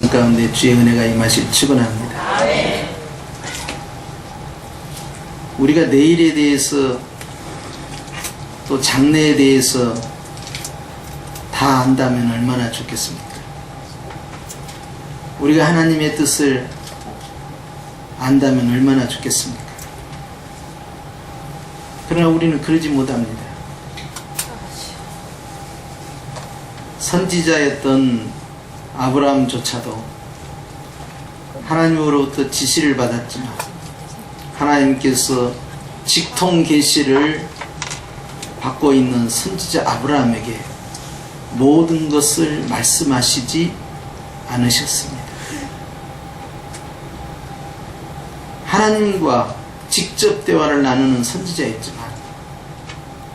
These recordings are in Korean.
가운데 주의 은혜가 임하실 축원합니다. 우리가 내일에 대해서 또 장래에 대해서 다 안다면 얼마나 좋겠습니까? 우리가 하나님의 뜻을 안다면 얼마나 좋겠습니까? 그러나 우리는 그러지 못합니다. 선지자였던 아브라함조차도 하나님으로부터 지시를 받았지만 하나님께서 직통 계시를 받고 있는 선지자 아브라함에게 모든 것을 말씀하시지 않으셨습니다. 하나님과 직접 대화를 나누는 선지자였지만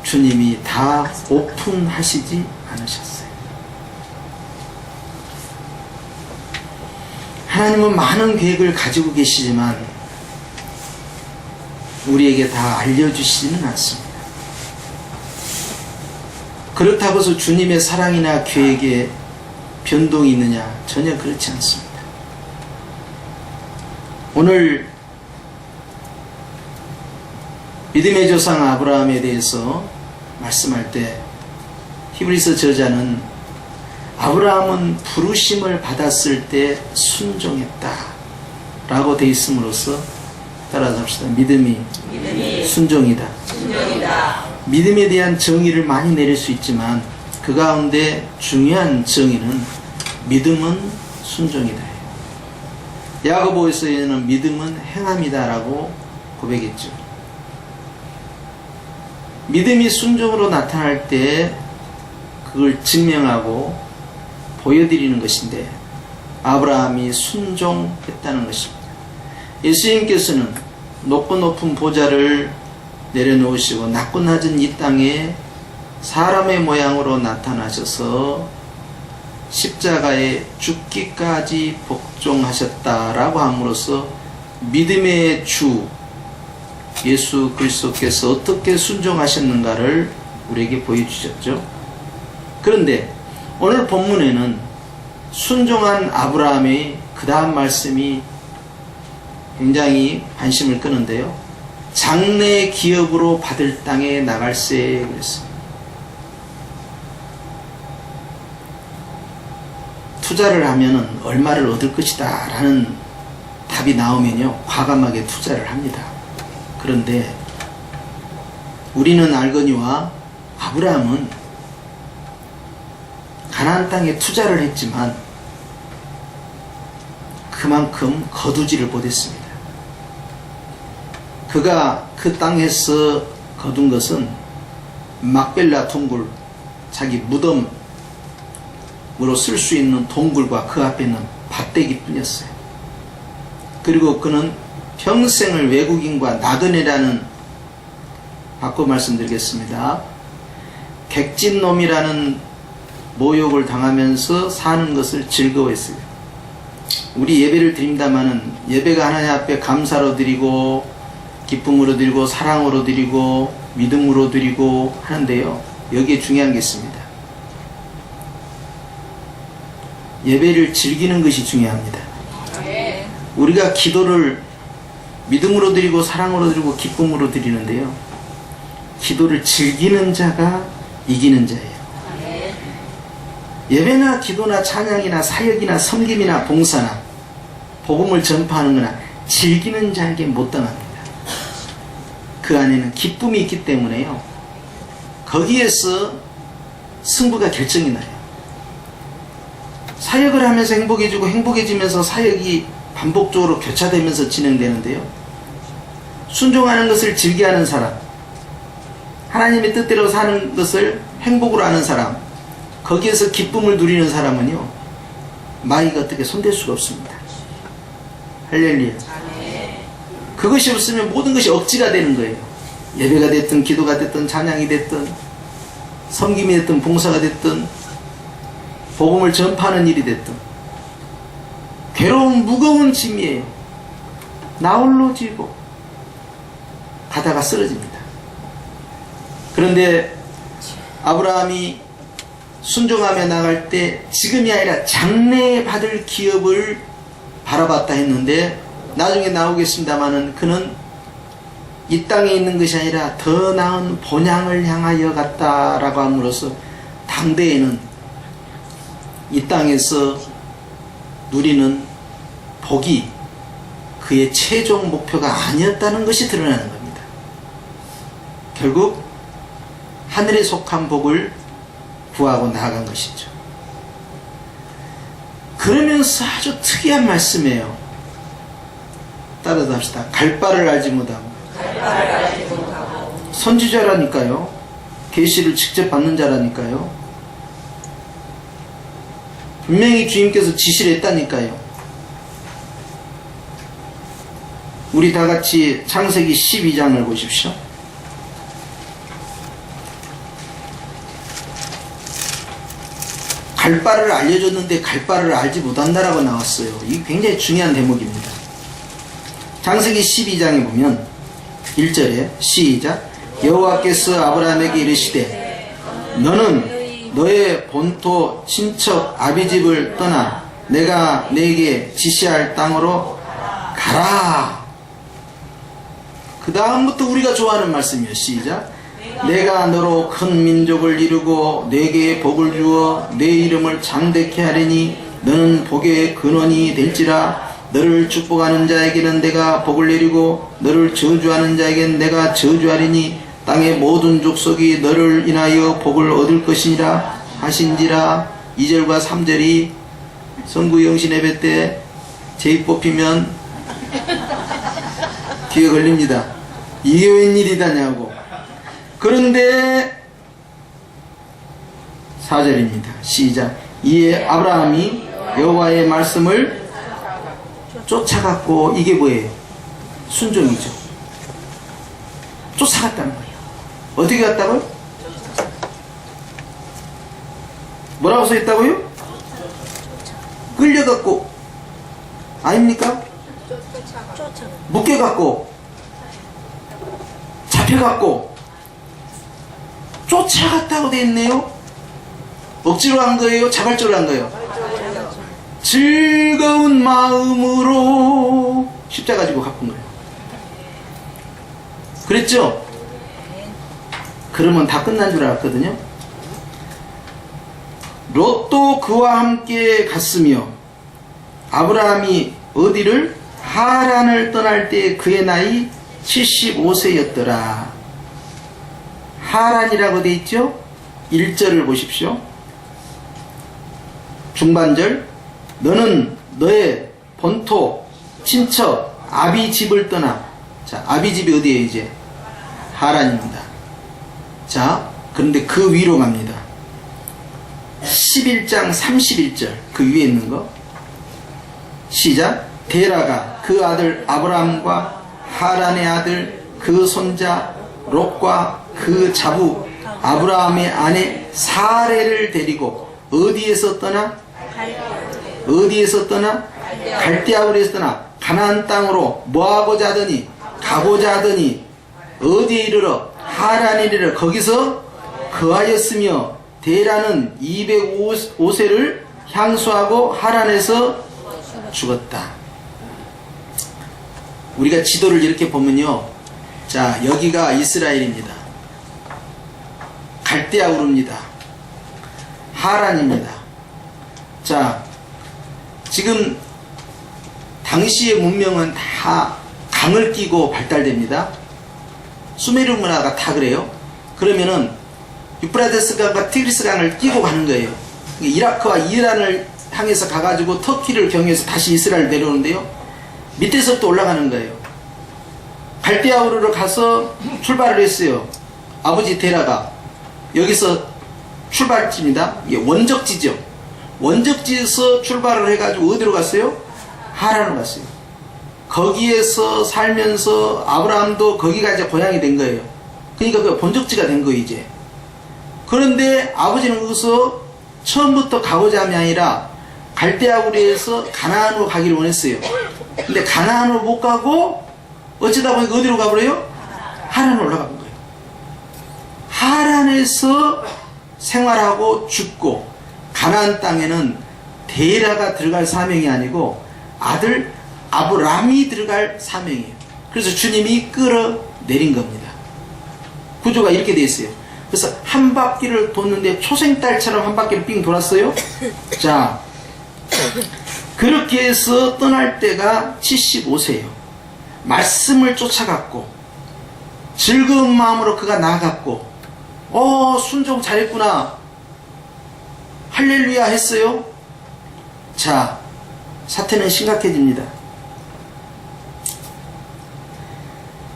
주님이 다 오픈하시지 않으셨어요. 하나님은 많은 계획을 가지고 계시지만 우리에게 다 알려주시지는 않습니다. 그렇다고 해서 주님의 사랑이나 계획에 변동이 있느냐? 전혀 그렇지 않습니다. 오늘 믿음의 조상 아브라함에 대해서 말씀할 때 히브리서 저자는 아브라함은 부르심을 받았을 때 순종했다 라고 되어 있음으로써 따라서 합시다. 믿음이 순종이다. 믿음에 대한 정의를 많이 내릴 수 있지만 그 가운데 중요한 정의는 믿음은 순종이다. 야고보서에는 믿음은 행함이다 라고 고백했죠. 믿음이 순종으로 나타날 때 그걸 증명하고 보여드리는 것인데 아브라함이 순종했다는 것입니다. 예수님께서는 높고 높은 보좌를 내려놓으시고 낮고 낮은 이 땅에 사람의 모양으로 나타나셔서 십자가에 죽기까지 복종하셨다라고 함으로써 믿음의 주 예수 그리스도께서 어떻게 순종하셨는가를 우리에게 보여주셨죠. 그런데 오늘 본문에는 순종한 아브라함의 그 다음 말씀이 굉장히 관심을 끄는데요. 장래 기업으로 받을 땅에 나갈세 그랬습니다. 투자를 하면 얼마를 얻을 것이다 라는 답이 나오면요 과감하게 투자를 합니다. 그런데 우리는 알거니와 아브라함은 가나안 땅에 투자를 했지만 그만큼 거두지를 못했습니다. 그가 그 땅에서 거둔 것은 막벨라 동굴, 자기 무덤으로 쓸 수 있는 동굴과 그 앞에 있는 밭대기 뿐이었어요. 그리고 그는 평생을 외국인과 나그네라는, 바꿔 말씀드리겠습니다. 객진놈이라는 모욕을 당하면서 사는 것을 즐거워했어요. 우리 예배를 드립니다마는 예배가 하나님 앞에 감사로 드리고 기쁨으로 드리고 사랑으로 드리고 믿음으로 드리고 하는데요. 여기에 중요한 게 있습니다. 예배를 즐기는 것이 중요합니다. 우리가 기도를 믿음으로 드리고 사랑으로 드리고 기쁨으로 드리는데요. 기도를 즐기는 자가 이기는 자예요. 예배나 기도나 찬양이나 사역이나 섬김이나 봉사나 복음을 전파하는 거나 즐기는 자에게 못 당합니다. 그 안에는 기쁨이 있기 때문에요. 거기에서 승부가 결정이 나요. 사역을 하면서 행복해지고 행복해지면서 사역이 반복적으로 교차되면서 진행되는데요. 순종하는 것을 즐겨하는 사람, 하나님의 뜻대로 사는 것을 행복으로 하는 사람, 거기에서 기쁨을 누리는 사람은요 마귀가 어떻게 손댈 수가 없습니다. 할렐루야. 그것이 없으면 모든 것이 억지가 되는 거예요. 예배가 됐든 기도가 됐든 찬양이 됐든 섬김이 됐든 봉사가 됐든 복음을 전파하는 일이 됐든 괴로운 무거운 짐이에요. 나홀로 지고 가다가 쓰러집니다. 그런데 아브라함이 순종하며 나갈 때 지금이 아니라 장래에 받을 기업을 바라봤다 했는데, 나중에 나오겠습니다마는 그는 이 땅에 있는 것이 아니라 더 나은 본향을 향하여 갔다라고 함으로써 당대에는 이 땅에서 누리는 복이 그의 최종 목표가 아니었다는 것이 드러나는 겁니다. 결국 하늘에 속한 복을 구하고 나아간 것이죠. 그러면서 아주 특이한 말씀이에요. 따라서 합시다. 갈 바를 알지 못하고. 선지자라니까요. 계시를 직접 받는 자라니까요. 분명히 주님께서 지시를 했다니까요. 우리 다같이 창세기 12장을 보십시오. 갈 바를 알려줬는데 갈 바를 알지 못한다라고 나왔어요. 이게 굉장히 중요한 대목입니다. 창세기 12장에 보면 1절에 시작. 여호와께서 아브라함에게 이르시되 너는 너의 본토 친척 아비집을 떠나 내가 네게 지시할 땅으로 가라. 그 다음부터 우리가 좋아하는 말씀이요. 시작. 내가 너로 큰 민족을 이루고 네게 복을 주어 내 이름을 장대케 하리니 너는 복의 근원이 될지라. 너를 축복하는 자에게는 내가 복을 내리고 너를 저주하는 자에게는 내가 저주하리니 땅의 모든 족속이 너를 인하여 복을 얻을 것이니라 하신지라. 2절과 3절이 성구 영신 예배 때 제입 뽑히면 귀에 걸립니다. 이게 웬일이다냐고. 그런데 4절입니다. 시작. 이에 아브라함이 여호와의 말씀을 쫓아갔고, 이게 뭐예요? 순종이죠. 쫓아갔다는 거예요. 어떻게 갔다고요? 뭐라고 써 있다고요? 끌려갔고, 아닙니까? 묶여갔고, 잡혀갔고, 쫓아갔다고 돼 있네요. 억지로 한 거예요? 자발적으로 한 거예요? 즐거운 마음으로 십자가 지고 갚은 거예요. 그랬죠? 그러면 다 끝난 줄 알았거든요. 롯도 그와 함께 갔으며 아브라함이 어디를? 하란을 떠날 때 그의 나이 75세였더라. 하란이라고 돼 있죠? 1절을 보십시오. 중반절. 너는 너의 본토 친척 아비 집을 떠나. 자, 아비 집이 어디에요? 이제 하란입니다. 자, 그런데 그 위로 갑니다. 11장 31절 그 위에 있는 거 시작. 데라가 그 아들 아브라함과 하란의 아들 그 손자 롯과 그 자부 아브라함의 아내 사레를 데리고 어디에서 떠나? 어디에서 떠나? 갈대아우르에서 떠나 가나안 땅으로 뭐하고자 하더니? 가고자 하더니 어디에 이르러? 하란에 이르러 거기서 거하였으며 데라는 205세를 향수하고 하란에서 죽었다. 우리가 지도를 이렇게 보면요, 자, 여기가 이스라엘입니다. 갈대아우르입니다. 하란입니다. 자, 지금 당시의 문명은 다 강을 끼고 발달됩니다. 수메르 문화가 다 그래요. 그러면은 유프라테스 강과 티그리스 강을 끼고 가는 거예요. 이라크와 이란을 향해서 가가지고 터키를 경유해서 다시 이스라엘 내려오는데요, 밑에서부터 올라가는 거예요. 갈대아우르로 가서 출발을 했어요. 아버지 데라가 여기서 출발지입니다. 이게 원적지죠. 원적지에서 출발을 해가지고 어디로 갔어요? 하란으로 갔어요. 거기에서 살면서 아브라함도 거기가 이제 고향이 된 거예요. 그러니까 그 본적지가 된 거예요, 이제. 그런데 아버지는 거기서 처음부터 가고자 함이 아니라 갈대아우르에서 가나안으로 가기를 원했어요. 근데 가나안으로 못 가고 어쩌다 보니까 어디로 가버려요? 하란으로 올라간 거예요. 하란에서 생활하고 죽고 가나안 땅에는 데라가 들어갈 사명이 아니고 아들 아브라함이 들어갈 사명이에요. 그래서 주님이 끌어내린 겁니다. 구조가 이렇게 돼 있어요. 그래서 한 바퀴를 돌는데 초생딸처럼 한 바퀴를 삥 돌았어요. 자, 그렇게 해서 떠날 때가 75세예요. 말씀을 쫓아갔고 즐거운 마음으로 그가 나아갔고 순종 잘했구나 할렐루야 했어요. 자, 사태는 심각해집니다.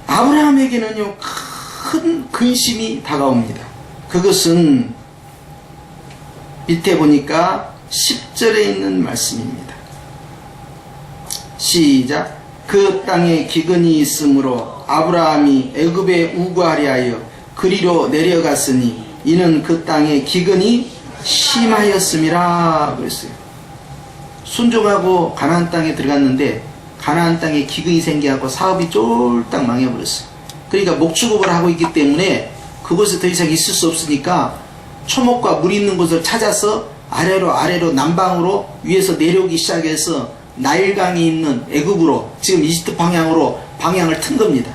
아브라함에게는요 큰 근심이 다가옵니다. 그것은 밑에 보니까 10절에 있는 말씀입니다. 시작. 그 땅에 기근이 있으므로 아브라함이 애굽에 우거하려 하여 그리로 내려갔으니 이는 그 땅에 기근이 심하였음이라 그랬어요. 순종하고 가나안 땅에 들어갔는데 가나안 땅에 기근이 생겨갖고 사업이 쫄딱 망해버렸어요. 그러니까 목축업을 하고 있기 때문에 그곳에 더 이상 있을 수 없으니까 초목과 물 있는 곳을 찾아서 아래로 남방으로 위에서 내려오기 시작해서 나일강이 있는 애굽으로 지금 이집트 방향으로 방향을 튼 겁니다.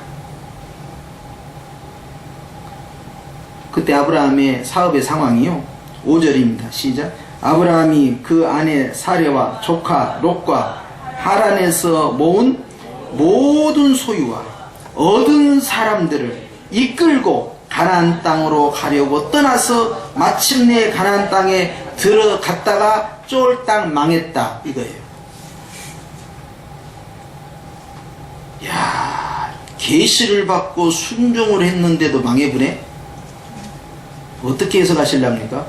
그때 아브라함의 사업의 상황이요 5절입니다. 시작. 아브라함이 그 아내 사레와 조카 롯과 하란에서 모은 모든 소유와 얻은 사람들을 이끌고 가나안 땅으로 가려고 떠나서 마침내 가나안 땅에 들어갔다가 쫄딱 망했다 이거예요. 야, 계시를 받고 순종을 했는데도 망해보네. 어떻게 해석하실랍니까?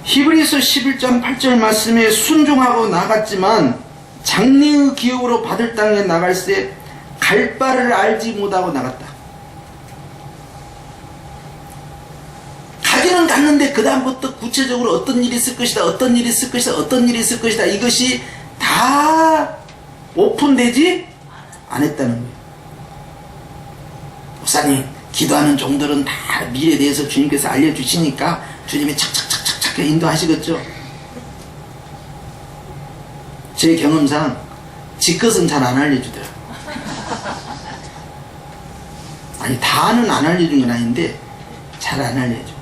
히브리서 11장 8절 말씀에 순종하고 나갔지만 장래의 기업으로 받을 땅에 나갈새 갈 바를 알지 못하고 나갔다. 가기는 갔는데 그 다음부터 구체적으로 어떤 일이 있을 것이다, 어떤 일이 있을 것이다, 어떤 일이 있을 것이다, 이것이 다 오픈되지 않았다는 거예요. 목사님, 기도하는 종들은 다 미래에 대해서 주님께서 알려주시니까 주님이 착착착착착 인도하시겠죠. 제 경험상 지 것은 잘 안 알려주더라. 아니, 다는 안 알려준 건 아닌데 잘 안 알려줘.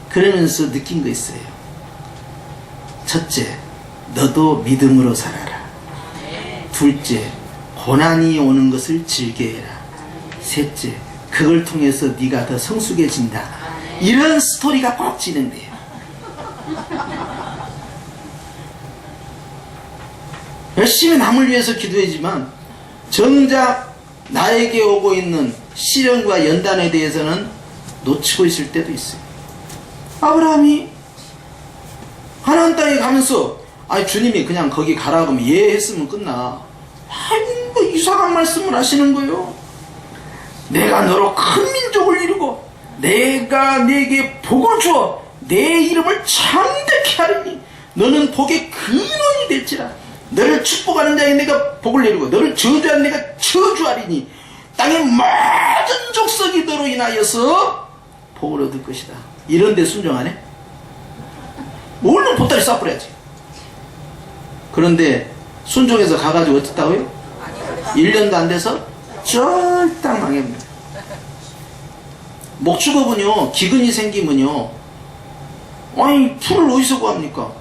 그러면서 느낀 거 있어요. 첫째, 너도 믿음으로 살아라. 둘째, 고난이 오는 것을 즐겨해라. 셋째, 그걸 통해서 네가 더 성숙해진다. 이런 스토리가 꼭 진행돼요. 열심히 남을 위해서 기도하지만 정작 나에게 오고 있는 시련과 연단에 대해서는 놓치고 있을 때도 있어요. 아브라함이 가나안 땅에 가면서 주님이 그냥 거기 가라 그러면 예 했으면 끝나. 뭐 이상한 말씀을 하시는 거예요. 내가 너로 큰 민족을 이루고 내가 네게 복을 주어 내 이름을 창대케 하리니 너는 복의 근원이 될지라. 너를 축복하는 자에 내가 복을 내리고 너를 저주하는 내가 저주하리니 땅의 모든 족속이 너로 인하여서 복을 얻을 것이다. 이런데 순종하네? 얼른 보따리 싸버려야지. 그런데 순종해서 가가지고 어떻다고요? 1년도 안 돼서 쫄딱 망해버립니다. 목축업은요, 기근이 생기면요, 풀을 어디서 구합니까?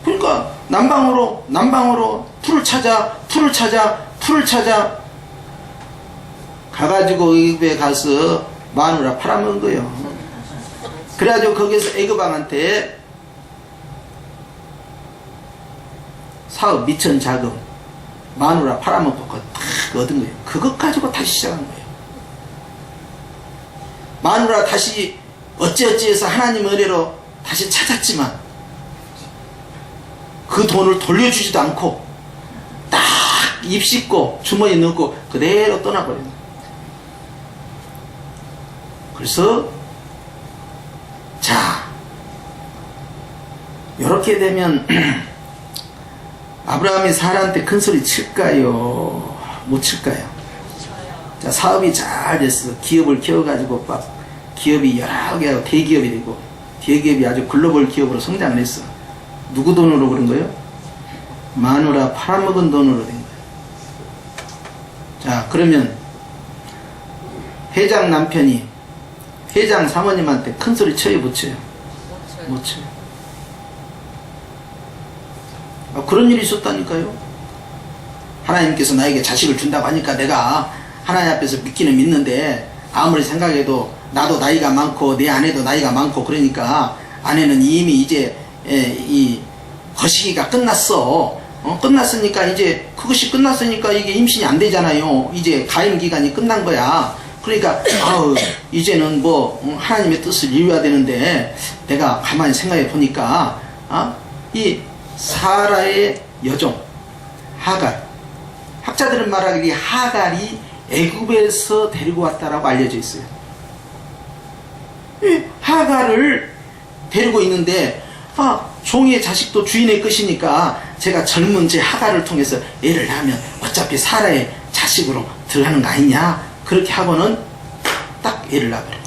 그러니까 남방으로 풀을 찾아 가가지고 애굽에 가서 마누라 팔아먹은 거예요. 그래가지고 거기서 애굽왕한테 사업 미천 자금 마누라 팔아먹고 딱 얻은 거예요. 그것 가지고 다시 시작한 거예요. 마누라 다시 어찌어찌해서 하나님 은혜로 다시 찾았지만 그 돈을 돌려주지도 않고 딱 입 씻고 주머니에 넣고 그대로 떠나버려요. 그래서 자, 이렇게 되면 아브라함이 사라한테 큰 소리 칠까요? 못 칠까요? 자, 사업이 잘 됐어. 기업을 키워가지고 막 기업이 여러 개가 대기업이 되고 대기업이 아주 글로벌 기업으로 성장을 했어. 누구 돈으로 그런 거예요? 마누라 팔아먹은 돈으로 된 거예요. 자, 그러면 회장 남편이 회장 사모님한테 큰 소리 쳐요, 못 쳐요? 못 쳐요. 아, 그런 일이 있었다니까요. 하나님께서 나에게 자식을 준다고 하니까 내가 하나님 앞에서 믿기는 믿는데 아무리 생각해도 나도 나이가 많고 내 아내도 나이가 많고 그러니까 아내는 이미 이제 이 거시기가 끝났어. 끝났으니까 이제 그것이 끝났으니까 이게 임신이 안 되잖아요. 이제 가임 기간이 끝난 거야. 그러니까 이제는 뭐 하나님의 뜻을 이루어야 되는데 내가 가만히 생각해 보니까 이 사라의 여종 하갈, 학자들은 말하기에 하갈이 애굽에서 데리고 왔다라고 알려져 있어요. 이 하갈을 데리고 있는데 종의 자식도 주인의 것이니까 제가 젊은 제 하갈을 통해서 애를 낳으면 어차피 사라의 자식으로 들어가는 거 아니냐, 그렇게 하고는 딱 애를 낳아버려.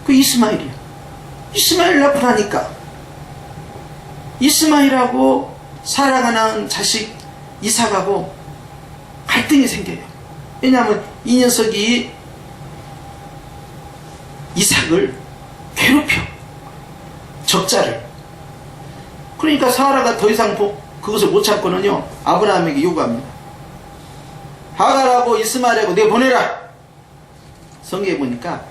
그 이스마엘이야. 이스마엘 낳고 이스마엘하고 사라가 낳은 자식 이삭하고 갈등이 생겨요. 왜냐하면 이 녀석이 이삭을 괴롭혀, 적자를. 그러니까 사라가 더 이상 그것을 못 참고는요, 아브라함에게 요구합니다. 하갈하고 이스마엘하고 내가 보내라. 성경에 보니까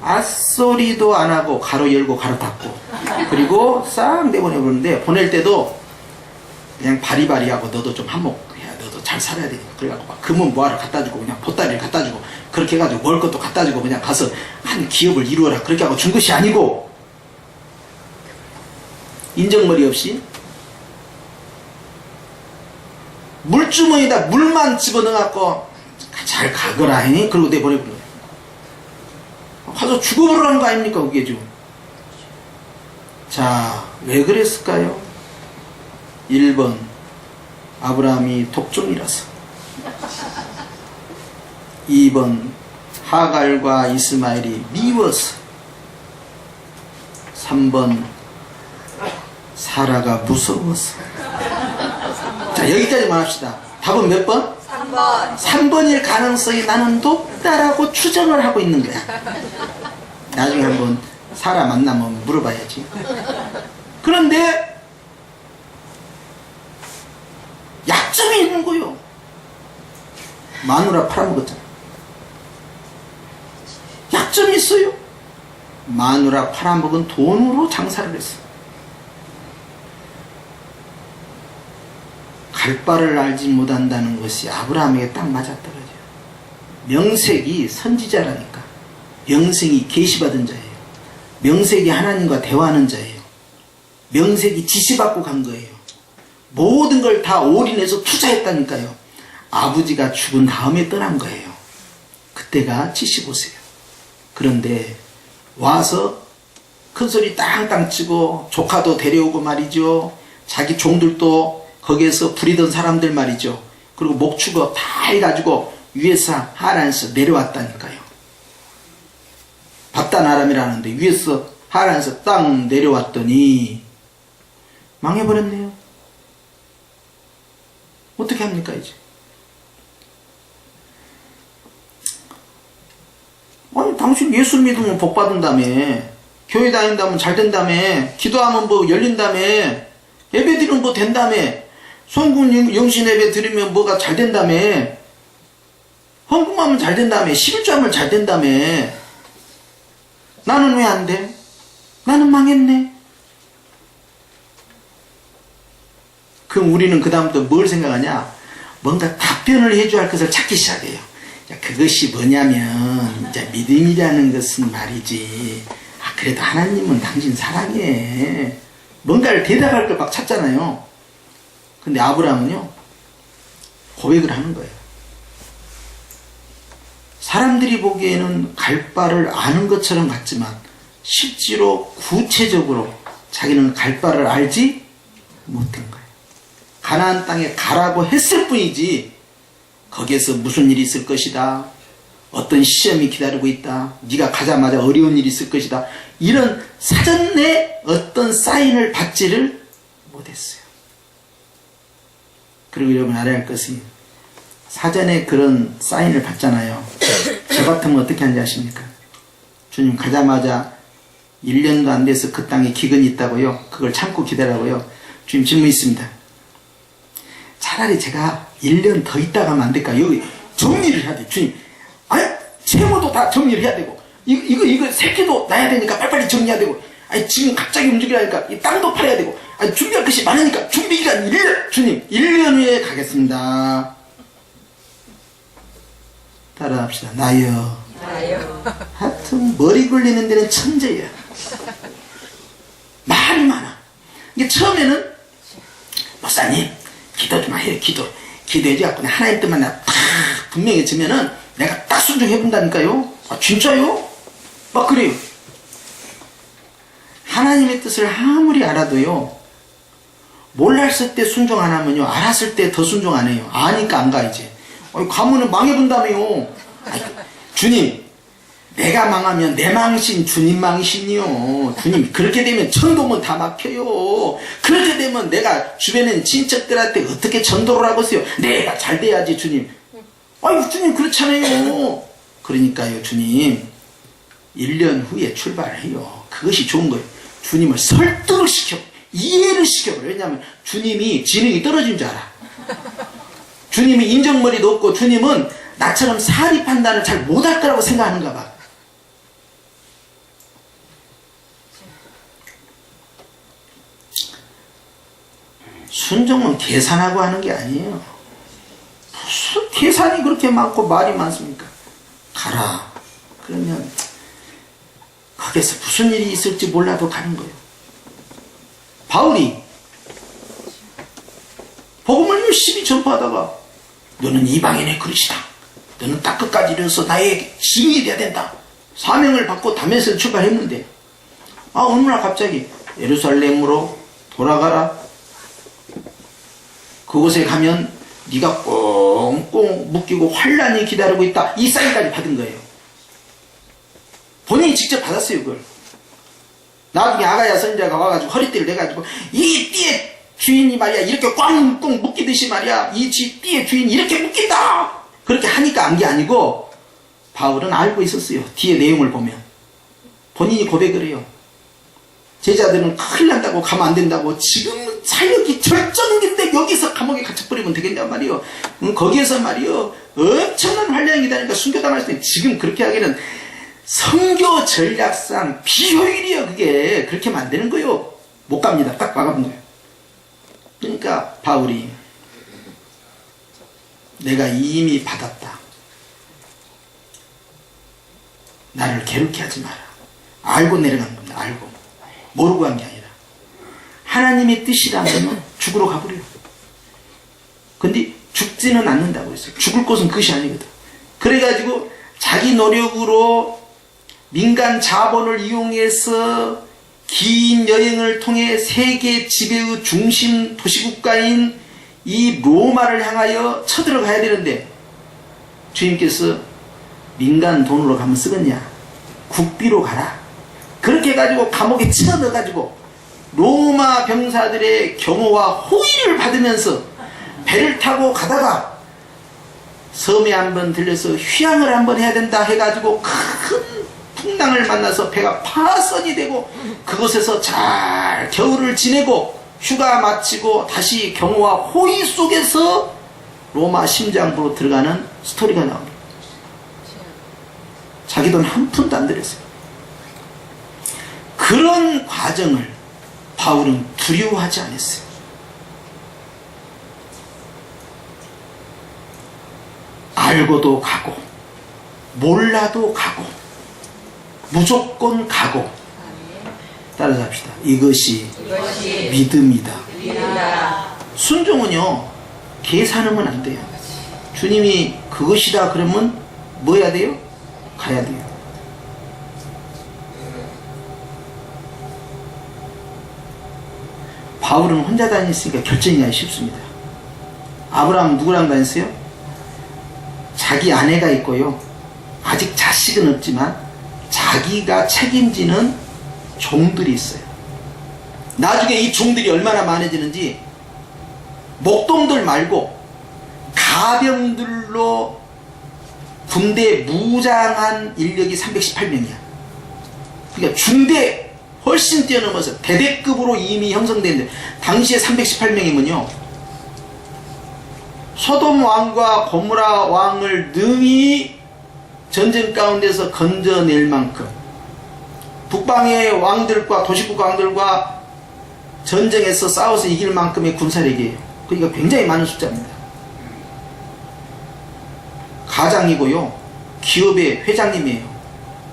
앗소리도 안 하고 가로 열고 가로 닫고 그리고 싹 내보내버리는데, 보낼 때도 그냥 바리바리하고 너도 좀 한몫해야, 너도 잘 살아야 되니까. 그래갖고 막 금은 뭐하러 갖다주고 그냥 보따리를 갖다주고 그렇게 해가지고 먹을 것도 갖다주고 그냥 가서 한 기업을 이루어라 그렇게 하고 준 것이 아니고, 인정머리 없이 물주머니에다 물만 집어넣어갖고 잘 가거라 해. 그리고 내보내버려. 가서 죽어버리라는 거 아닙니까 그게 지금. 자, 왜 그랬을까요? 1번 아브라함이 독종이라서, 2번 하갈과 이스마엘이 미워서, 3번 사라가 무서워서. 자, 여기까지만 합시다. 답은 몇 번? 3번. 3번일 가능성이 나는 높다라고 추정을 하고 있는 거야. 나중에 한번 사라 만나면 물어봐야지. 그런데 약점이 있는 거요. 마누라 팔아먹었잖아. 약점이 있어요. 마누라 팔아먹은 돈으로 장사를 했어. 갈 바를 알지 못한다는 것이 아브라함에게 딱 맞아떨어져요. 명색이 선지자라니까. 명색이 계시받은 자예요. 명색이 하나님과 대화하는 자예요. 명색이 지시받고 간 거예요. 모든 걸 다 올인해서 투자했다니까요. 아버지가 죽은 다음에 떠난 거예요. 그때가 75세예요. 그런데 와서 큰소리 땅땅 치고 조카도 데려오고 말이죠. 자기 종들도 거기에서 부리던 사람들 말이죠. 그리고 목축어 다 해가지고 위에서 하란에서 내려왔다니까요. 밥단 아람이라는데 위에서 하란에서 땅 내려왔더니 망해버렸네요. 어떻게 합니까 이제? 아니 당신 예수 믿으면 복 받은다며, 교회 다닌다면 잘 된다며, 기도하면 뭐 열린다며, 예배 드리면 뭐 된다며, 성군 영신 예배 드리면 뭐가 잘 된다며, 헌금하면 잘 된다며, 11조하면 잘 된다며. 나는 왜 안 돼? 나는 망했네. 그럼 우리는 그 다음부터 뭘 생각하냐? 뭔가 답변을 해줘야 할 것을 찾기 시작해요. 그것이 뭐냐면 이제 믿음이라는 것은 말이지, 그래도 하나님은 당신 사랑해. 뭔가를 대답할 걸 막 찾잖아요. 근데 아브라함은요, 고백을 하는 거예요. 사람들이 보기에는 갈 바를 아는 것처럼 같지만 실제로 구체적으로 자기는 갈 바를 알지 못한 거예요. 가나안 땅에 가라고 했을 뿐이지 거기에서 무슨 일이 있을 것이다, 어떤 시험이 기다리고 있다. 네가 가자마자 어려운 일이 있을 것이다. 이런 사전에 어떤 사인을 받지를 못했어요. 그리고 여러분 알아야 할 것이 사전에 그런 사인을 받잖아요. 저 같으면 어떻게 하는지 아십니까? 주님 가자마자 1년도 안 돼서 그 땅에 기근이 있다고요. 그걸 참고 기다리라고요. 주님 질문 있습니다. 차라리 제가 1년 더 있다가 하면 안 될까요? 여기 정리를 해야 돼. 주님. 아니 채무도 다 정리를 해야 되고 이거 새끼도 나야 되니까 빨리빨리 정리해야 되고 아니 지금 갑자기 움직이라니까 이 땅도 팔아야 되고 아니 준비할 것이 많으니까 준비기간 1년. 주님 1년 후에 가겠습니다. 따라합시다. 나요. 하여튼 머리 굴리는 데는 천재야. 말이 많아. 이게 처음에는 목사님 기도 좀 해요. 기도해지 갖고 하나님 뜻만 딱 분명해지면은 내가 딱 순종해 본다니까요. 아 진짜요? 막 그래요. 하나님의 뜻을 아무리 알아도요, 몰랐을 때 순종 안 하면요, 알았을 때 더 순종 안 해요. 아니까 안 가 이제. 가면은 망해본다며요. 주님 내가 망하면 내 망신 주님 망신이요. 주님 그렇게 되면 천도면 다 막혀요. 그렇게 되면 내가 주변에 친척들한테 어떻게 전도를 하겠어요. 내가 잘 돼야지 주님. 아유 주님 그렇잖아요. 그러니까요 주님 1년 후에 출발해요. 그것이 좋은 거예요. 주님을 설득을 시켜 이해를 시켜버려요. 왜냐하면 주님이 지능이 떨어진 줄 알아. 주님이 인정머리도 없고 주님은 나처럼 사리 판단을 잘 못할 거라고 생각하는가 봐. 순종은 계산하고 하는 게 아니에요. 무슨 계산이 그렇게 많고 말이 많습니까? 가라. 그러면 거기서 무슨 일이 있을지 몰라도 가는 거예요. 바울이 복음을 열심히 전파하다가 너는 이방인의 그릇이다. 너는 딱 끝까지 이르러서 나의 증인이 돼야 된다. 사명을 받고 다메섹을 출발했는데 어느 날 갑자기 예루살렘으로 돌아가라. 그곳에 가면 네가 꽁꽁 묶이고 환란이 기다리고 있다. 이 사인까지 받은 거예요. 본인이 직접 받았어요 그걸. 나중에 아가야 선지자가 와가지고 허리띠를 내가지고 이 띠의 주인이 말이야 이렇게 꽝꽁 묶이듯이 말이야 이 띠의 주인이 이렇게 묶인다. 그렇게 하니까 안 게 아니고 바울은 알고 있었어요. 뒤에 내용을 보면 본인이 고백을 해요. 제자들은 큰일 난다고 가면 안 된다고 지금 사역이 절정인데 여기서 감옥에 갇혀버리면 되겠냔 말이요. 거기에서 말이요 엄청난 환란이 기다리니까 순교당할 수 있는 지금 그렇게 하기는 선교 전략상 비효율이에요. 그게 그렇게 만드는 거예요. 못 갑니다. 딱 막아본 거예요. 그러니까 바울이 내가 이미 받았다. 나를 괴롭게 하지 마라. 알고 내려간 겁니다. 알고. 모르고 한 게 아니라. 하나님의 뜻이라면 죽으러 가버려요. 근데 죽지는 않는다고 했어요. 죽을 곳은 그것이 아니거든. 그래가지고 자기 노력으로 민간 자본을 이용해서 긴 여행을 통해 세계 지배의 중심 도시국가인 이 로마를 향하여 쳐들어가야 되는데 주님께서 민간 돈으로 가면 쓰겠냐? 국비로 가라. 그렇게 해가지고 감옥에 집어넣어가지고 로마 병사들의 경호와 호의를 받으면서 배를 타고 가다가 섬에 한번 들려서 휴양을 한번 해야 된다 해가지고 큰 풍랑을 만나서 배가 파선이 되고 그곳에서 잘 겨울을 지내고 휴가 마치고 다시 경호와 호의 속에서 로마 심장부로 들어가는 스토리가 나옵니다. 자기 돈 한 푼도 안 들였어요. 그런 과정을 바울은 두려워하지 않았어요. 알고도 가고 몰라도 가고 무조건 가고. 따라서 합시다. 이것이 믿음이다. 순종은요 계산하면 안 돼요. 주님이 그것이다 그러면 뭐 해야 돼요? 가야 돼요. 바울은 혼자 다녔으니까 결정이 하기 쉽습니다. 아브라함 누구랑 다녔어요? 자기 아내가 있고요 아직 자식은 없지만 자기가 책임지는 종들이 있어요. 나중에 이 종들이 얼마나 많아지는지 목동들 말고 가병들로 군대 무장한 인력이 318명이야. 그러니까 중대 훨씬 뛰어넘어서 대대급으로 이미 형성되는데 당시에 318명이면요 소돔 왕과 고모라 왕을 능히 전쟁 가운데서 건져낼 만큼 북방의 왕들과 도시국 왕들과 전쟁에서 싸워서 이길 만큼의 군사력이에요. 그러니까 굉장히 많은 숫자입니다. 가장이고요 기업의 회장님이에요.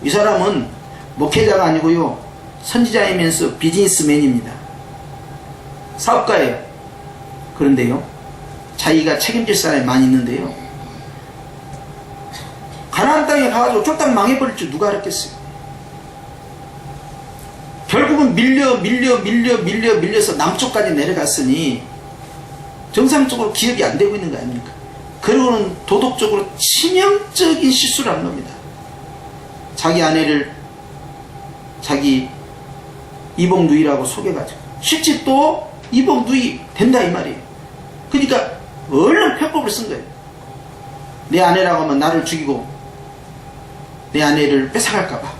이 사람은 목회자가 아니고요 선지자이면서 비즈니스맨입니다. 사업가예요. 그런데요 자기가 책임질 사람이 많이 있는데요 가나안 땅에 가가지고 쫄딱 망해버릴 줄 누가 알았겠어요. 결국은 밀려서 남쪽까지 내려갔으니 정상적으로 기업이 안 되고 있는 거 아닙니까? 그러고는 도덕적으로 치명적인 실수를 한 겁니다. 자기 아내를 자기 이복누이라고 속여가지고 실제 또 이복누이 된다 이 말이에요. 그러니까 얼른 편법을 쓴 거예요. 내 아내라고 하면 나를 죽이고 내 아내를 뺏어갈까봐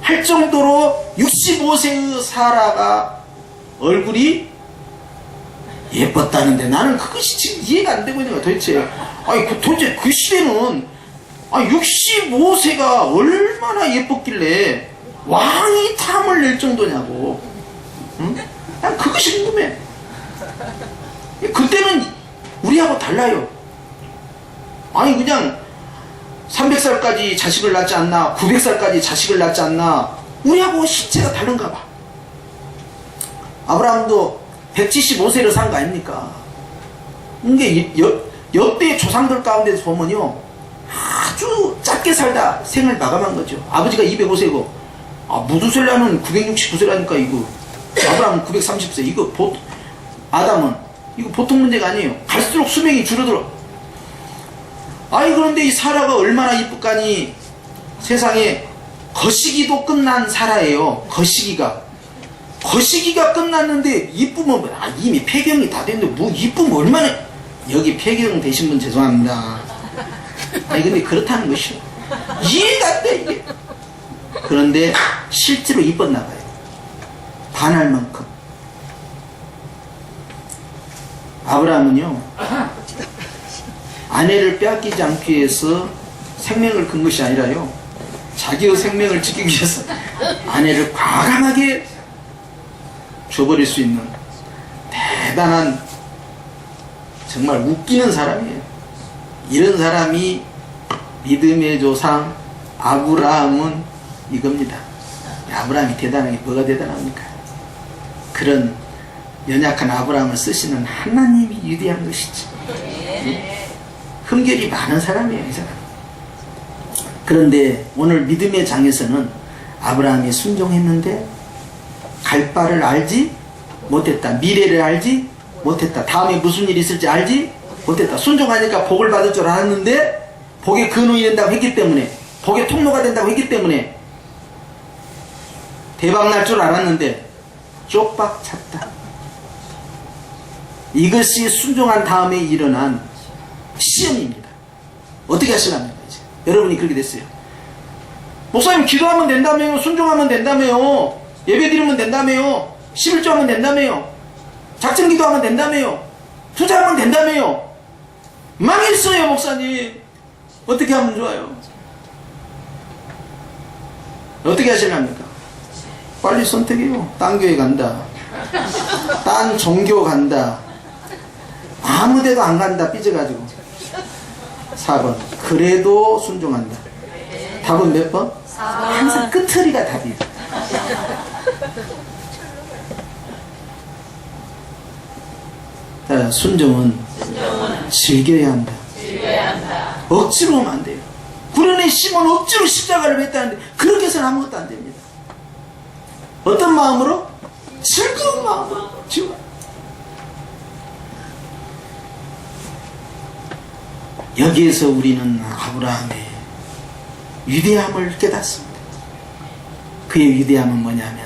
할 정도로 65세의 사라가 얼굴이 예뻤다는데 나는 그것이 지금 이해가 안 되고 있는 거야 도대체. 아니 도대체 그 시대는 65세가 얼마나 예뻤길래 왕이 탐을 낼 정도냐고. 응? 난 그것이 궁금해. 그때는 우리하고 달라요. 아니 그냥 300살까지 자식을 낳지 않나 900살까지 자식을 낳지 않나 우리하고 신체가 다른가 봐. 아브라함도 175세를 산 거 아닙니까? 이게 역대 조상들 가운데서 보면요 아주 짧게 살다 생을 마감한 거죠. 아버지가 205세고 무두셀라는 969세라니까 이거 아브라함은 930세 이거 아담은 이거 보통 문제가 아니에요. 갈수록 수명이 줄어들어. 아니 그런데 이 사라가 얼마나 이쁠까니 세상에 거시기도 끝난 사라예요. 거시기가 끝났는데 이쁘면 이미 폐경이 다 됐는데 뭐 이쁘면 얼마나 여기 폐경 되신 분 죄송합니다. 아니 근데 그렇다는 것이요. 이해가 안 돼 이게. 그런데 실제로 이뻤나 봐요. 반할 만큼. 아브라함은요 아내를 빼앗기지 않기 위해서 생명을 건 것이 아니라요 자기의 생명을 지키기 위해서 아내를 과감하게 줘버릴 수 있는 대단한 정말 웃기는 사람이에요. 이런 사람이 믿음의 조상 아브라함은 이겁니다. 아브라함이 대단한 게 뭐가 대단합니까? 그런 연약한 아브라함을 쓰시는 하나님이 위대한 것이지. 흠결이 많은 사람이에요 이 사람. 그런데 오늘 믿음의 장에서는 아브라함이 순종했는데 갈 바를 알지 못했다. 미래를 알지 못했다. 다음에 무슨 일이 있을지 알지 못했다. 순종하니까 복을 받을 줄 알았는데 복의 근원이 된다고 했기 때문에 복의 통로가 된다고 했기 때문에 대박 날 줄 알았는데 쪽박 찼다. 이것이 순종한 다음에 일어난 시험입니다. 어떻게 하시랍니까 이제? 여러분이 그렇게 됐어요. 목사님 기도하면 된다며요. 순종하면 된다며요. 예배 드리면 된다며요. 11조 하면 된다며요. 작전 기도하면 된다며요. 투자하면 된다며요. 망했어요 목사님. 어떻게 하면 좋아요? 어떻게 하시랍니까? 빨리 선택해요. 딴 교회 간다. 딴 종교 간다. 아무 데도 안 간다. 삐져가지고. 4번. 그래도 순종한다. 답은 몇 번? 항상 끝처리가 답이에요. 자, 순종은 즐겨야 한다. 억지로 하면 안 돼요. 구련의 심은 억지로 십자가를 뱉다는데 그렇게 해서는 아무것도 안 됩니다. 어떤 마음으로? 즐거운 마음으로. 지금 여기에서 우리는 아브라함의 위대함을 깨닫습니다. 그의 위대함은 뭐냐면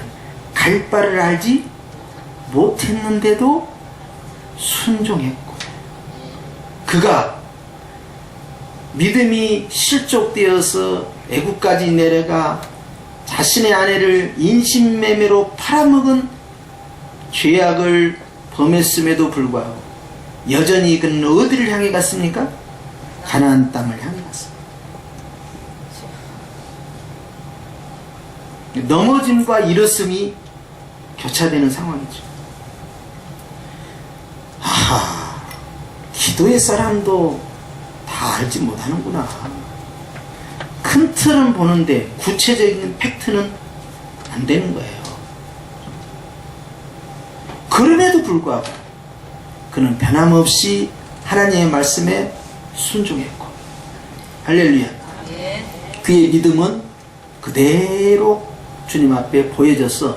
갈 바를 알지 못했는데도 순종했고, 그가 믿음이 실족되어서 애국까지 내려가 자신의 아내를 인신매매로 팔아먹은 죄악을 범했음에도 불구하고 여전히 그는 어디를 향해 갔습니까? 가나안 땅을 향해 갔습니다. 넘어짐과 일어섬이 교차되는 상황이죠. 기도의 사람도 다 알지 못하는구나. 큰 틀은 보는데 구체적인 팩트는 안 되는 거예요. 그럼에도 불구하고 그는 변함없이 하나님의 말씀에 순종했고, 할렐루야. 그의 믿음은 그대로 주님 앞에 보여져서,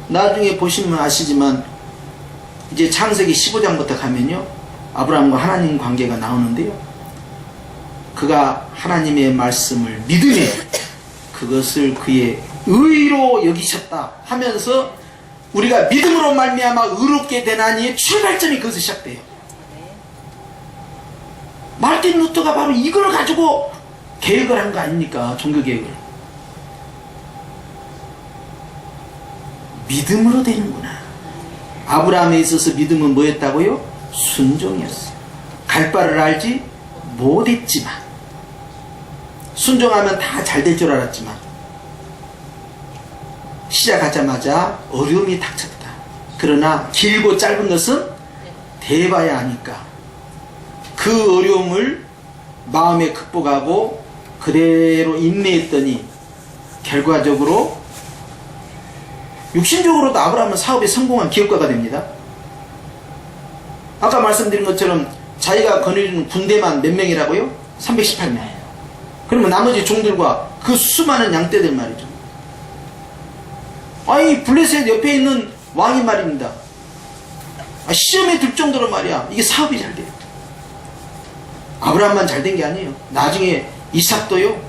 나중에 보시면 아시지만 이제 창세기 15장부터 가면요, 아브라함과 하나님 관계가 나오는데요, 그가 하나님의 말씀을 믿음에 그것을 그의 의로 여기셨다 하면서 우리가 믿음으로 말미암아 의롭게 되나니의 출발점이 거기서 시작돼요. 말틴 루터가 바로 이걸 가지고 계획을 한 거 아닙니까? 종교계획을. 믿음으로 되는구나. 아브라함에 있어서 믿음은 뭐였다고요? 순종이었어요. 갈 바를 알지 못했지만, 순종하면 다 잘 될 줄 알았지만 시작하자마자 어려움이 닥쳤다. 그러나 길고 짧은 것은 대봐야 하니까 그 어려움을 마음에 극복하고 그대로 인내했더니 결과적으로 육신적으로도 아브라함은 사업에 성공한 기업가가 됩니다. 아까 말씀드린 것처럼 자기가 거느리는 군대만 몇 명이라고요? 318명. 그러면 나머지 종들과 그 수많은 양떼들 말이죠. 아니, 블레셋 옆에 있는 왕이 말입니다. 시험에 들 정도로 말이야, 이게 사업이 잘 돼요. 아브라함만 잘 된 게 아니에요. 나중에 이삭도요,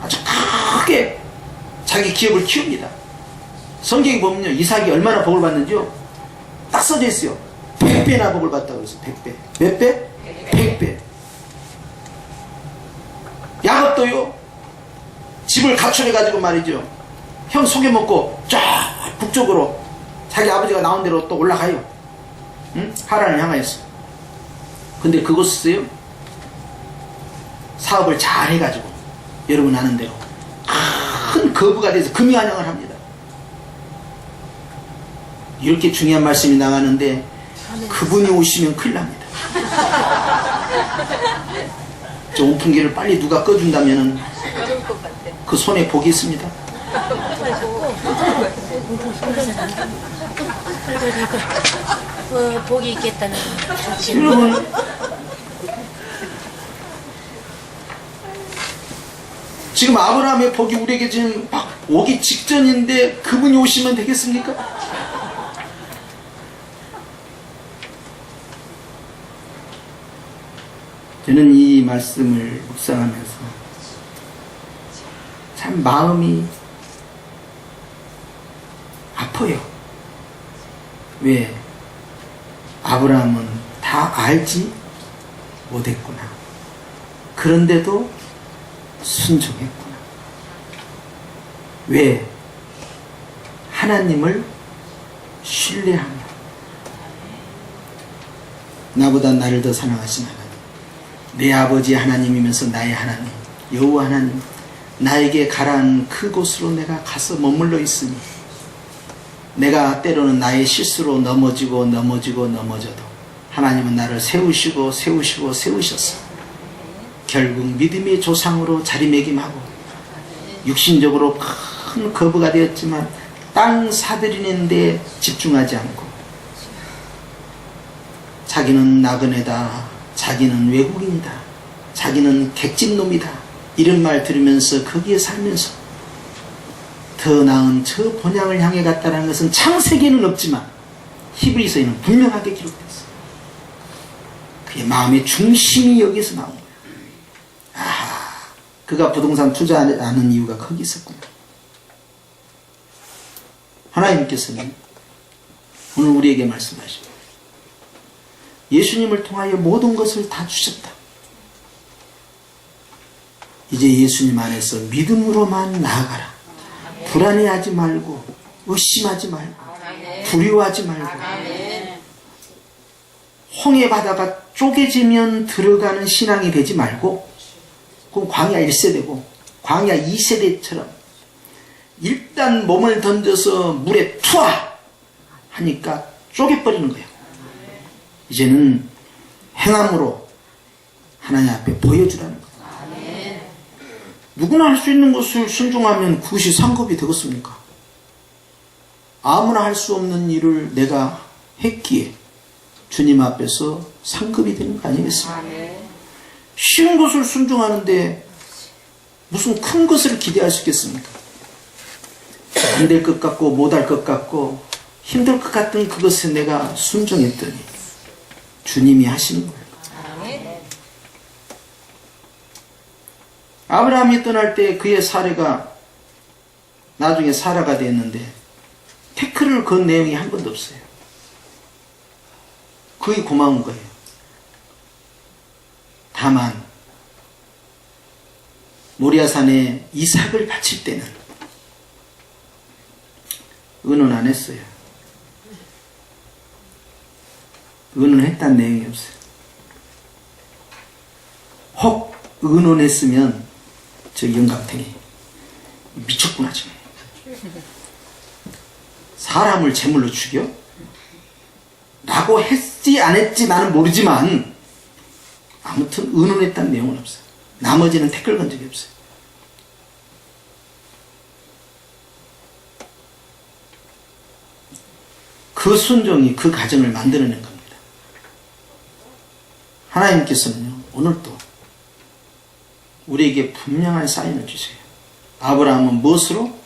아주 크게 자기 기업을 키웁니다. 성경에 보면요, 이삭이 얼마나 복을 받는지요, 딱 써져 있어요. 100배나 복을 받다고 그랬어요. 100배. 몇 배? 100배. 야곱도요, 집을 가출해가지고 말이죠, 형 속여먹고 쫙 북쪽으로 자기 아버지가 나온 대로 또 올라가요. 응? 하란을 향하였어. 근데 그곳에서요, 사업을 잘 해가지고 여러분 아는 대로 큰 거부가 돼서 금이환영을 합니다. 이렇게 중요한 말씀이 나가는데 그분이 오시면 큰일 납니다. 저 오픈기를 빨리 누가 꺼준다면은 그 손에 복이 있습니다. 복이 있겠다는. 여러분, 지금 아브라함의 복이 우리에게 지금 막 오기 직전인데 그분이 오시면 되겠습니까? 저는 이 말씀을 묵상하면서 참 마음이 아파요. 왜? 아브라함은 다 알지 못했구나. 그런데도 순종했구나. 왜? 하나님을 신뢰합니다. 나보다 나를 더 사랑하신 하나님, 내 아버지 하나님이면서 나의 하나님, 여호와 하나님, 나에게 가라는 그곳으로 내가 가서 머물러 있으니 내가 때로는 나의 실수로 넘어져도 하나님은 나를 세우시고 세우셨어. 결국 믿음의 조상으로 자리매김하고 육신적으로 큰 거부가 되었지만 땅 사들이는 데 집중하지 않고 자기는 나그네다, 자기는 외국인이다, 자기는 객집놈이다, 이런 말 들으면서 거기에 살면서 더 나은 저 본향을 향해 갔다는 것은 창세기에는 없지만 히브리서에는 분명하게 기록됐어요. 그의 마음의 중심이 여기서 나온 거예요. 그가 부동산 투자하는 이유가 거기 있었구나. 하나님께서는 오늘 우리에게 말씀하십니다. 예수님을 통하여 모든 것을 다 주셨다. 이제 예수님 안에서 믿음으로만 나아가라. 불안해하지 말고 의심하지 말고 두려워하지 말고 홍해 바다가 쪼개지면 들어가는 신앙이 되지 말고 그럼 광야 1세대고 광야 2세대처럼 일단 몸을 던져서 물에 투하 하니까 쪼개버리는 거예요. 이제는 행함으로 하나님 앞에 보여주라는 거예요. 누구나 할 수 있는 것을 순종하면 그것이 상급이 되겠습니까? 아무나 할 수 없는 일을 내가 했기에 주님 앞에서 상급이 되는 거 아니겠습니까? 쉬운 것을 순종하는데 무슨 큰 것을 기대할 수 있겠습니까? 안 될 것 같고 못할 것 같고 힘들 것 같은 그것에 내가 순종했더니 주님이 하시는 거예요. 아브라함이 떠날 때 그의 사례가 나중에 사라가 됐는데 태클을 건 내용이 한 번도 없어요. 그게 고마운 거예요. 다만 모리아산에 이삭을 바칠 때는 의논 안 했어요. 의논했다는 내용이 없어요. 혹 의논했으면 저 영감탱이 미쳤구나 지금. 사람을 제물로 죽여? 라고 했지 안 했지 나는 모르지만 아무튼 의논했다는 내용은 없어요. 나머지는 태클 건 적이 없어요. 그 순종이 그 가정을 만들어낸 겁니다. 하나님께서는요 오늘도 우리에게 분명한 사인을 주세요. 아브라함은 무엇으로?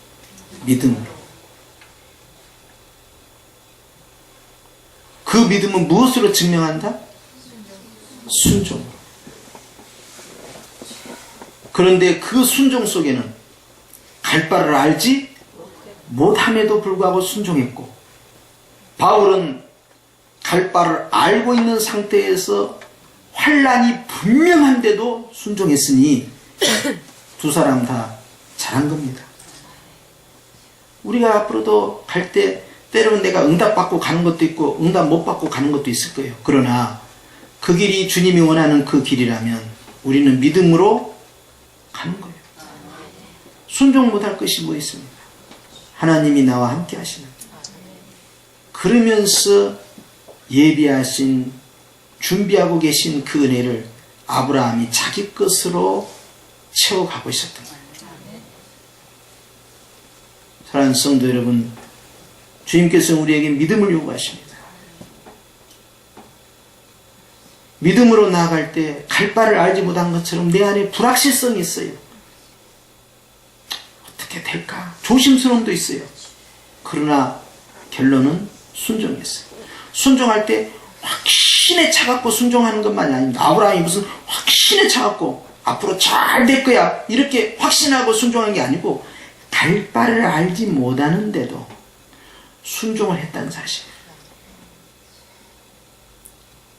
믿음으로. 그 믿음은 무엇으로 증명한다? 순종으로. 그런데 그 순종 속에는 갈 바를 알지 못함에도 불구하고 순종했고, 바울은 갈 바를 알고 있는 상태에서 환난이 분명한데도 순종했으니 두 사람 다 잘한 겁니다. 우리가 앞으로도 갈 때 때로는 내가 응답받고 가는 것도 있고 응답 못 받고 가는 것도 있을 거예요. 그러나 그 길이 주님이 원하는 그 길이라면 우리는 믿음으로 가는 거예요. 순종 못할 것이 뭐 있습니까? 하나님이 나와 함께 하시는, 그러면서 예비하신, 준비하고 계신 그 은혜를 아브라함이 자기 것으로 채워가고 있었던 거예요. 사랑하는 성도 여러분, 주님께서 우리에게 믿음을 요구하십니다. 믿음으로 나아갈 때 갈 바를 알지 못한 것처럼 내 안에 불확실성이 있어요. 어떻게 될까? 조심스러움도 있어요. 그러나 결론은 순종했어요. 순종할 때 확신에 차갖고 순종하는 것만이 아닙니다. 아브라함이 무슨 확신에 차갖고 앞으로 잘 될 거야 이렇게 확신하고 순종한 게 아니고 갈 바를 알지 못하는데도 순종을 했다는 사실.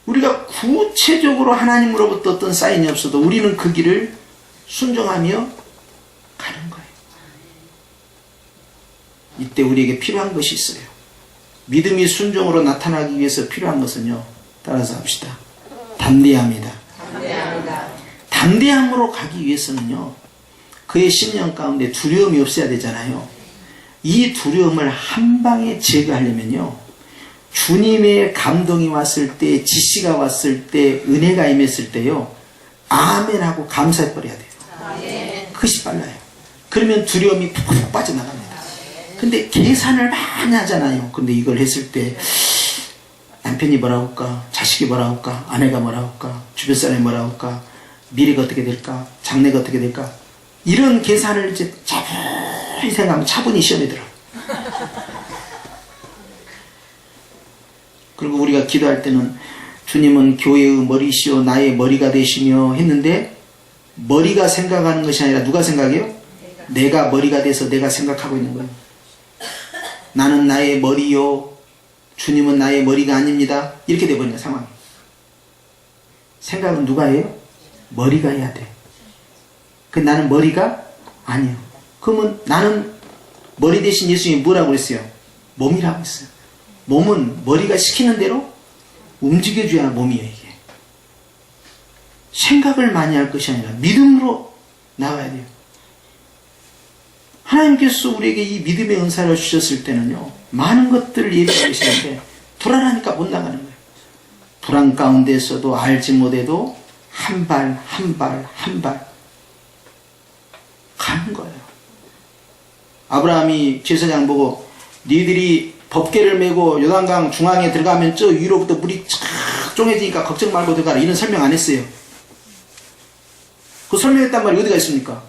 우리가 구체적으로 하나님으로부터 어떤 사인이 없어도 우리는 그 길을 순종하며 가는 거예요. 이때 우리에게 필요한 것이 있어요. 믿음이 순종으로 나타나기 위해서 필요한 것은요, 따라서 합시다. 담대함이다. 담대함으로 가기 위해서는요, 그의 심령 가운데 두려움이 없어야 되잖아요. 이 두려움을 한 방에 제거하려면요, 주님의 감동이 왔을 때, 지시가 왔을 때, 은혜가 임했을 때요, 아멘하고 감사해버려야 돼요. 그것이 빨라요. 그러면 두려움이 푹 빠져나갑니다. 근데 계산을 많이 하잖아요. 근데 이걸 했을 때 남편이 뭐라고 할까, 자식이 뭐라고 할까, 아내가 뭐라고 할까, 주변 사람이 뭐라고 할까, 미래가 어떻게 될까, 장래가 어떻게 될까, 이런 계산을 이제 차분히 생각하면 차분히 시험에 들어. 그리고 우리가 기도할 때는 주님은 교회의 머리시오 나의 머리가 되시며 했는데 머리가 생각하는 것이 아니라 누가 생각해요? 내가 머리가 돼서 내가 생각하고 있는 거예요. 나는 나의 머리요, 주님은 나의 머리가 아닙니다. 이렇게 돼버리는 상황이. 생각은 누가 해요? 머리가 해야 돼. 그 나는 머리가 아니에요. 그러면 나는 머리 대신 예수님이 뭐라고 그랬어요? 몸이라고 했어요. 몸은 머리가 시키는 대로 움직여줘야 몸이에요. 이게 생각을 많이 할 것이 아니라 믿음으로 나가야 돼요. 하나님께서 우리에게 이 믿음의 은사를 주셨을 때는요, 많은 것들을 예비하고 계시는데 불안하니까 못 나가는 거예요. 불안 가운데서도 알지 못해도 한 발 한 발 한 발 가는 거예요. 아브라함이 제사장 보고 니들이 법궤를 메고 요단강 중앙에 들어가면 저 위로부터 물이 쫙 쪼개지니까 걱정 말고 들어가라, 이런 설명 안 했어요. 그 설명했단 말이 어디가 있습니까?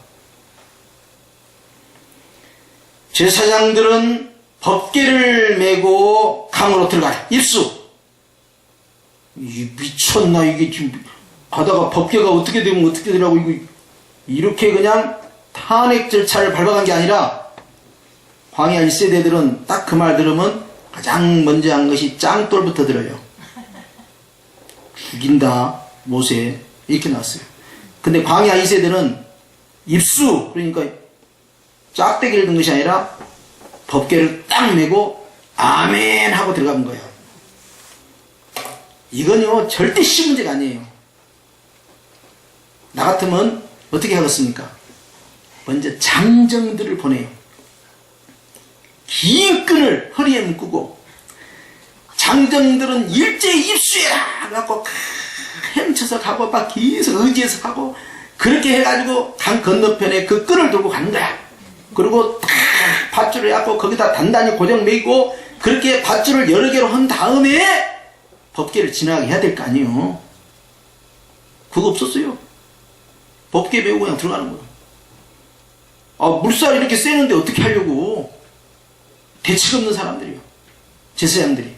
제사장들은 법궤를 메고 강으로 들어가라. 입수. 미쳤나 이게 지금 가다가 법궤가 어떻게 되면 어떻게 되라고 이거 이렇게 그냥 탄핵 절차를 밟아간 게 아니라 광야 1세대들은 딱 그 말 들으면 가장 먼저 한 것이 짱돌부터 들어요. 죽인다 모세 이렇게 나왔어요. 근데 광야 2세대는 입수, 그러니까 짝대기를 든 것이 아니라 법궤를 딱 메고 아멘 하고 들어간 거예요. 이건요 절대 쉬운 문제가 아니에요. 나 같으면 어떻게 하겠습니까? 먼저 장정들을 보내요. 긴 끈을 허리에 묶고 장정들은 일제히 입수해라 갖고 헤엄쳐서 가고 막 계속 의지해서 가고 그렇게 해가지고 강 건너편에 그 끈을 들고 가는 거야. 그리고 딱 밧줄을 해갖고 거기다 단단히 고정 매이고 그렇게 밧줄을 여러 개로 한 다음에 법궤를 지나가게 해야 될 거 아니에요. 그거 없었어요. 법궤 메고 그냥 들어가는 거예요. 아, 물살이 이렇게 세는데 어떻게 하려고. 대책 없는 사람들이요. 제사장들이.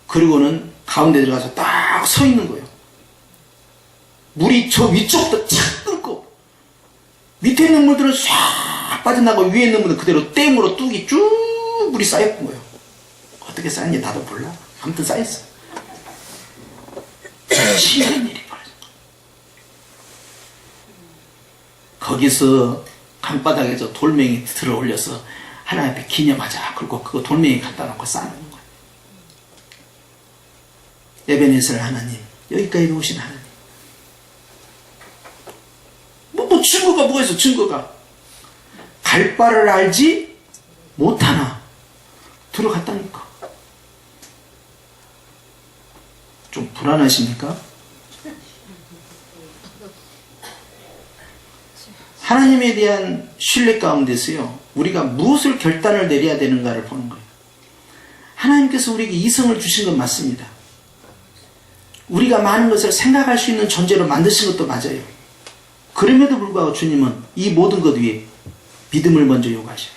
그리고는 가운데 들어가서 딱 서 있는 거예요. 물이 저 위쪽부터 착 끊고 밑에 있는 물들은 싹 빠져나가고 위에 있는 물은 그대로 댐으로 뚝이 쭉 물이 쌓였던 거예요. 어떻게 쌓였는지 나도 몰라. 아무튼 쌓였어. 신기한 일이 벌어져. 거기서 강바닥에서 돌멩이 들어 올려서 하나님 앞에 기념하자. 그리고 그거 돌멩이 갖다 놓고 쌓는 거예요. 에베네zer 하나님, 여기까지 오신 하나님. 뭐 증거가 뭐가 있어, 증거가. 갈 바를 알지 못하나. 들어갔다니까. 좀 불안하십니까? 하나님에 대한 신뢰 가운데서요, 우리가 무엇을 결단을 내려야 되는가를 보는 거예요. 하나님께서 우리에게 이성을 주신 건 맞습니다. 우리가 많은 것을 생각할 수 있는 존재로 만드신 것도 맞아요. 그럼에도 불구하고 주님은 이 모든 것 위에 믿음을 먼저 요구하셔요.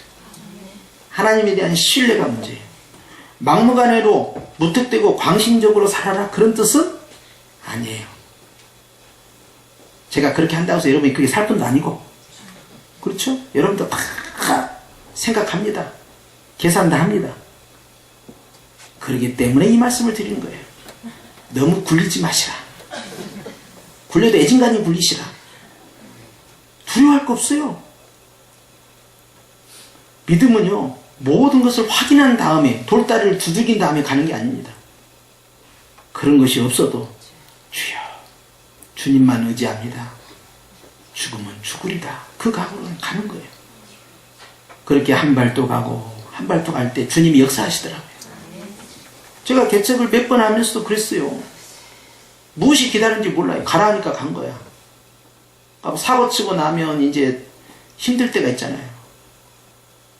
하나님에 대한 신뢰가 문제예요. 막무가내로 무턱대고 광신적으로 살아라, 그런 뜻은 아니에요. 제가 그렇게 한다고 해서 여러분이 그게 살 분도 아니고, 그렇죠? 여러분도 다 생각합니다. 계산도 합니다. 그렇기 때문에 이 말씀을 드리는 거예요. 너무 굴리지 마시라. 굴려도 애진간히 굴리시라. 두려워할 거 없어요. 믿음은요, 모든 것을 확인한 다음에 돌다리를 두들긴 다음에 가는 게 아닙니다. 그런 것이 없어도 주여, 주님만 의지합니다. 죽으면 죽으리다. 그 각오로 가는 거예요. 그렇게 한 발도 가고 한 발도 갈 때 주님이 역사하시더라고요. 제가 개척을 몇 번 하면서도 그랬어요. 무엇이 기다리는지 몰라요. 가라 하니까 간 거야. 사고 치고 나면 이제 힘들 때가 있잖아요.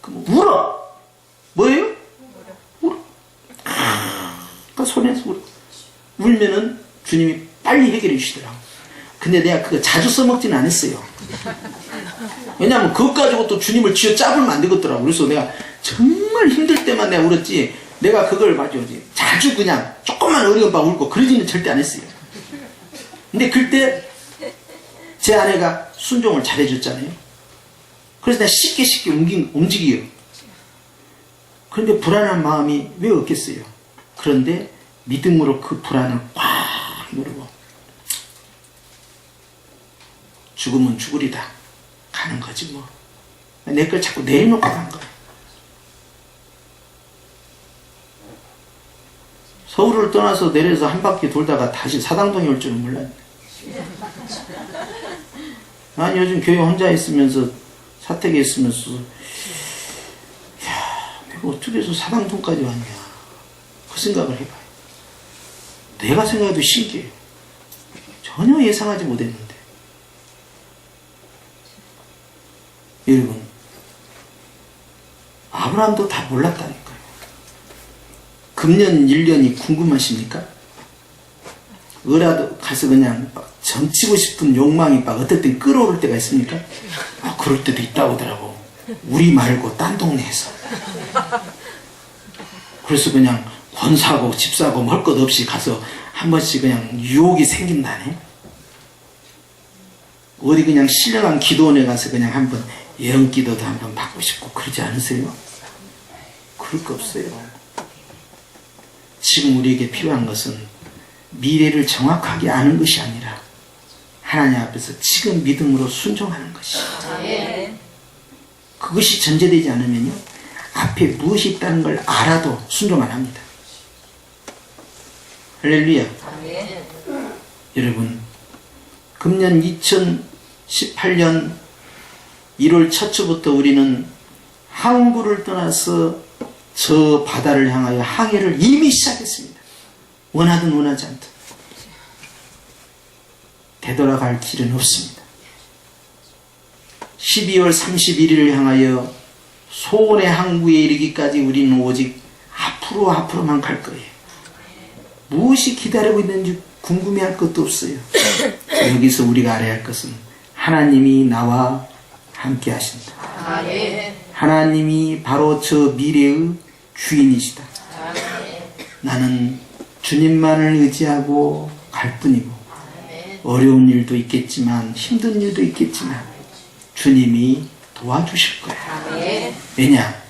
그럼 울어. 뭐예요? 울어. 그러니까 손에서 울어. 울면은 주님이 빨리 해결해 주시더라고. 근데 내가 그거 자주 써먹지는 않았어요. 왜냐하면 그것 가지고 또 주님을 쥐어 짜불면 안 되겠더라고. 그래서 내가 정말 힘들 때만 내가 울었지, 내가 그걸 가지고 자주 그냥 조금만 어려운 바 울고 그러지는 절대 안 했어요. 근데 그때 제 아내가 순종을 잘해줬잖아요. 그래서 내가 쉽게 움직여요. 그런데 불안한 마음이 왜 없겠어요? 그런데 믿음으로 그 불안을 꽉 누르고 죽으면 죽으리다 가는 거지 뭐. 내 걸 자꾸 내려놓고 간 거야. 서울을 떠나서 내려서 한 바퀴 돌다가 다시 사당동에 올 줄은 몰랐네. 난 요즘 교회 혼자 있으면서 사택에 있으면서 내가 어떻게 해서 사당동까지 왔냐 그 생각을 해봐요. 내가 생각해도 신기해요. 전혀 예상하지 못했는데. 여러분, 아브라함도 다 몰랐다니까요. 금년 1년이 궁금하십니까? 어라도 가서 그냥 막 점치고 싶은 욕망이 막 어떨 땐 끌어오를 때가 있습니까? 그럴 때도 있다고 하더라고. 우리 말고 딴 동네에서. 그래서 그냥 권 사고 집 사고 할 것 없이 가서 한 번씩 그냥 유혹이 생긴다네. 어디 그냥 신령한 기도원에 가서 그냥 한번 예언기도도 한번 받고 싶고 그러지 않으세요? 그럴 거 없어요. 지금 우리에게 필요한 것은 미래를 정확하게 아는 것이 아니라 하나님 앞에서 지금 믿음으로 순종하는 것이에요. 그것이 전제되지 않으면요, 앞에 무엇이 있다는 걸 알아도 순종 안 합니다. 할렐루야. 여러분, 금년 2018년 1월 첫 주부터 우리는 항구를 떠나서 저 바다를 향하여 항해를 이미 시작했습니다. 원하든 원하지 않든 되돌아갈 길은 없습니다. 12월 31일을 향하여 소원의 항구에 이르기까지 우리는 오직 앞으로만 갈 거예요. 무엇이 기다리고 있는지 궁금해할 것도 없어요. 여기서 우리가 알아야 할 것은 하나님이 나와 함께 하신다. 하나님이 바로 저 미래의 주인이시다. 나는 주님만을 의지하고 갈 뿐이고 어려운 일도 있겠지만 힘든 일도 있겠지만 주님이 도와주실 거야. 왜냐?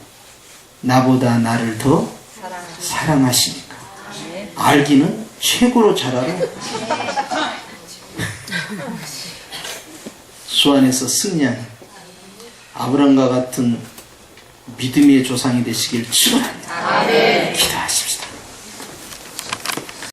나보다 나를 더 사랑하시니까. 알기는 최고로 잘 알아. 주 안에서 승리하는 아브라함과 같은 믿음의 조상이 되시길 축원합니다. 기도합니다.